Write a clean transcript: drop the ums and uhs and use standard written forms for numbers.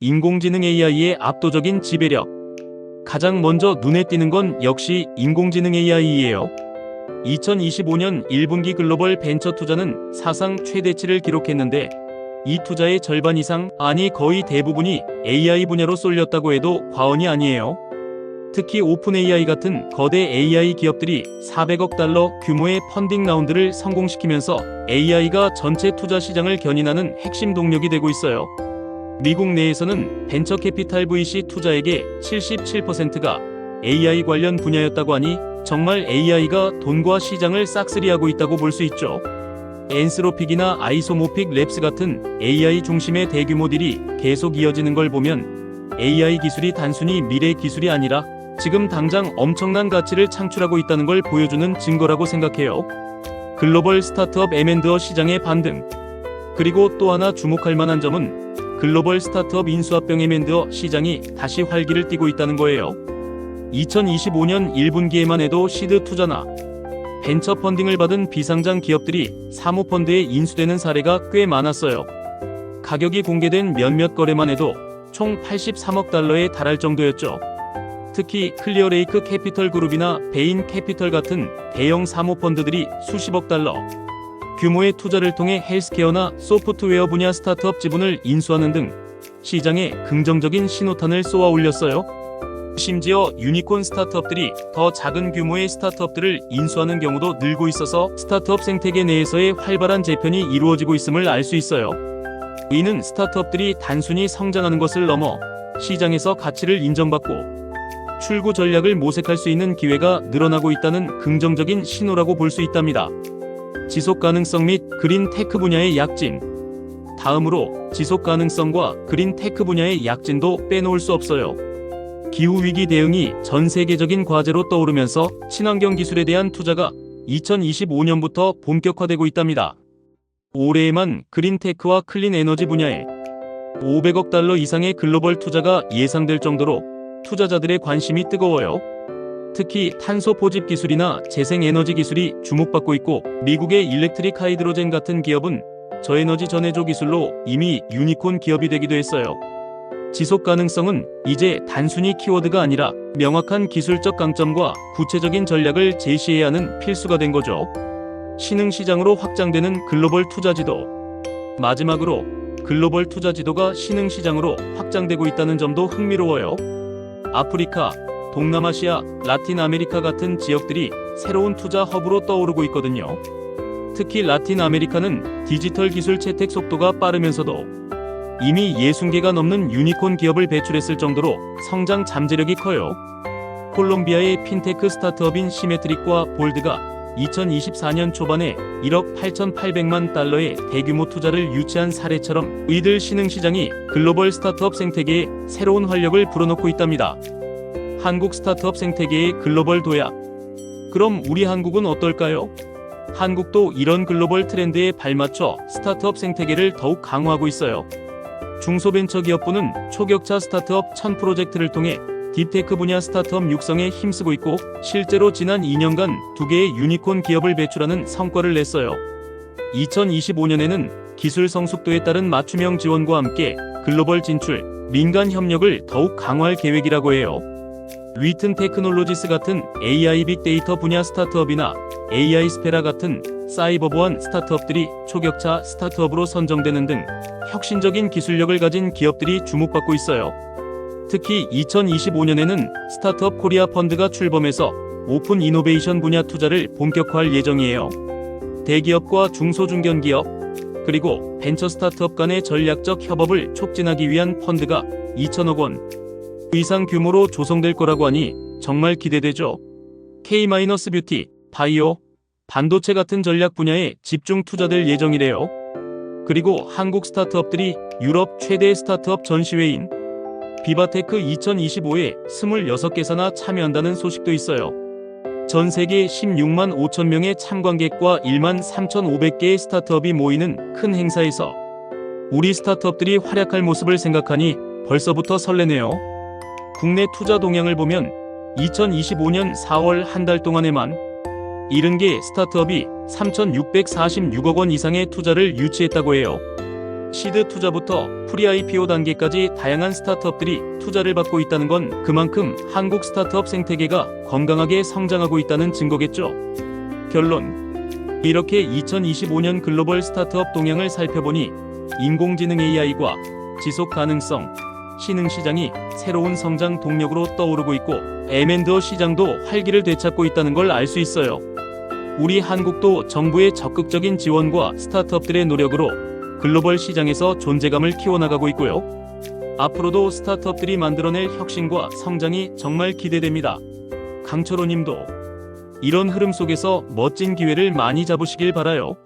인공지능 AI의 압도적인 지배력. 가장 먼저 눈에 띄는 건 역시 인공지능 AI예요. 2025년 1분기 글로벌 벤처 투자는 사상 최대치를 기록했는데 이 투자의 절반 이상, 아니 거의 대부분이 AI 분야로 쏠렸다고 해도 과언이 아니에요. 특히 오픈AI 같은 거대 AI 기업들이 400억 달러 규모의 펀딩 라운드를 성공시키면서 AI가 전체 투자 시장을 견인하는 핵심 동력이 되고 있어요. 미국 내에서는 벤처 캐피탈 VC 투자액의 77%가 AI 관련 분야였다고 하니 정말 AI가 돈과 시장을 싹쓸이하고 있다고 볼 수 있죠. 엔스로픽이나 아이소모픽 랩스 같은 AI 중심의 대규모 딜이 계속 이어지는 걸 보면 AI 기술이 단순히 미래 기술이 아니라 지금 당장 엄청난 가치를 창출하고 있다는 걸 보여주는 증거라고 생각해요. 글로벌 스타트업 M&A 시장의 반등. 그리고 또 하나 주목할 만한 점은 글로벌 스타트업 인수합병 M&A 시장이 다시 활기를 띠고 있다는 거예요. 2025년 1분기에만 해도 시드 투자나 벤처 펀딩을 받은 비상장 기업들이 사모펀드에 인수되는 사례가 꽤 많았어요. 가격이 공개된 몇몇 거래만 해도 총 83억 달러에 달할 정도였죠. 특히 클리어레이크 캐피털 그룹이나 베인 캐피털 같은 대형 사모펀드들이 수십억 달러 규모의 투자를 통해 헬스케어나 소프트웨어 분야 스타트업 지분을 인수하는 등 시장에 긍정적인 신호탄을 쏘아 올렸어요. 심지어 유니콘 스타트업들이 더 작은 규모의 스타트업들을 인수하는 경우도 늘고 있어서 스타트업 생태계 내에서의 활발한 재편이 이루어지고 있음을 알 수 있어요. 이는 스타트업들이 단순히 성장하는 것을 넘어 시장에서 가치를 인정받고 출구 전략을 모색할 수 있는 기회가 늘어나고 있다는 긍정적인 신호라고 볼 수 있답니다. 지속 가능성 및 그린 테크 분야의 약진. 다음으로 지속 가능성과 그린 테크 분야의 약진도 빼놓을 수 없어요. 기후위기 대응이 전 세계적인 과제로 떠오르면서 친환경 기술에 대한 투자가 2025년부터 본격화되고 있답니다. 올해에만 그린테크와 클린 에너지 분야에 500억 달러 이상의 글로벌 투자가 예상될 정도로 투자자들의 관심이 뜨거워요. 특히 탄소 포집 기술이나 재생에너지 기술이 주목받고 있고 미국의 일렉트릭 하이드로젠 같은 기업은 저에너지 전해조 기술로 이미 유니콘 기업이 되기도 했어요. 지속 가능성은 이제 단순히 키워드가 아니라 명확한 기술적 강점과 구체적인 전략을 제시해야 하는 필수가 된 거죠. 신흥시장으로 확장되는 글로벌 투자지도. 마지막으로 글로벌 투자지도가 신흥시장으로 확장되고 있다는 점도 흥미로워요. 아프리카, 동남아시아, 라틴 아메리카 같은 지역들이 새로운 투자 허브로 떠오르고 있거든요. 특히 라틴 아메리카는 디지털 기술 채택 속도가 빠르면서도 이미 60개가 넘는 유니콘 기업을 배출했을 정도로 성장 잠재력이 커요. 콜롬비아의 핀테크 스타트업인 시메트릭과 볼드가 2024년 초반에 1억 8,800만 달러의 대규모 투자를 유치한 사례처럼 이들 신흥시장이 글로벌 스타트업 생태계에 새로운 활력을 불어넣고 있답니다. 한국 스타트업 생태계의 글로벌 도약. 그럼 우리 한국은 어떨까요? 한국도 이런 글로벌 트렌드에 발맞춰 스타트업 생태계를 더욱 강화하고 있어요. 중소벤처기업부는 초격차 스타트업 1000 프로젝트를 통해 딥테크 분야 스타트업 육성에 힘쓰고 있고 실제로 지난 2년간 2개의 유니콘 기업을 배출하는 성과를 냈어요. 2025년에는 기술 성숙도에 따른 맞춤형 지원과 함께 글로벌 진출, 민간 협력을 더욱 강화할 계획이라고 해요. 위튼 테크놀로지스 같은 AI 빅데이터 분야 스타트업이나 AI 스페라 같은 사이버 보안 스타트업들이 초격차 스타트업으로 선정되는 등 혁신적인 기술력을 가진 기업들이 주목받고 있어요. 특히 2025년에는 스타트업 코리아 펀드가 출범해서 오픈 이노베이션 분야 투자를 본격화할 예정이에요. 대기업과 중소중견기업, 그리고 벤처 스타트업 간의 전략적 협업을 촉진하기 위한 펀드가 2천억 원 이상 규모로 조성될 거라고 하니 정말 기대되죠. K-뷰티, 바이오, 반도체 같은 전략 분야에 집중 투자될 예정이래요. 그리고 한국 스타트업들이 유럽 최대 스타트업 전시회인 비바테크 2025에 26개사나 참여한다는 소식도 있어요. 전 세계 16만 5천 명의 참관객과 1만 3,500개의 스타트업이 모이는 큰 행사에서 우리 스타트업들이 활약할 모습을 생각하니 벌써부터 설레네요. 국내 투자 동향을 보면 2025년 4월 한 달 동안에만 70개 스타트업이 3,646억 원 이상의 투자를 유치했다고 해요. 시드 투자부터 프리-IPO 단계까지 다양한 스타트업들이 투자를 받고 있다는 건 그만큼 한국 스타트업 생태계가 건강하게 성장하고 있다는 증거겠죠. 결론. 이렇게 2025년 글로벌 스타트업 동향을 살펴보니 인공지능 AI과 지속 가능성, 신흥시장이 새로운 성장 동력으로 떠오르고 있고 M&A 시장도 활기를 되찾고 있다는 걸 알 수 있어요. 우리 한국도 정부의 적극적인 지원과 스타트업들의 노력으로 글로벌 시장에서 존재감을 키워나가고 있고요. 앞으로도 스타트업들이 만들어낼 혁신과 성장이 정말 기대됩니다. 강철호님도 이런 흐름 속에서 멋진 기회를 많이 잡으시길 바라요.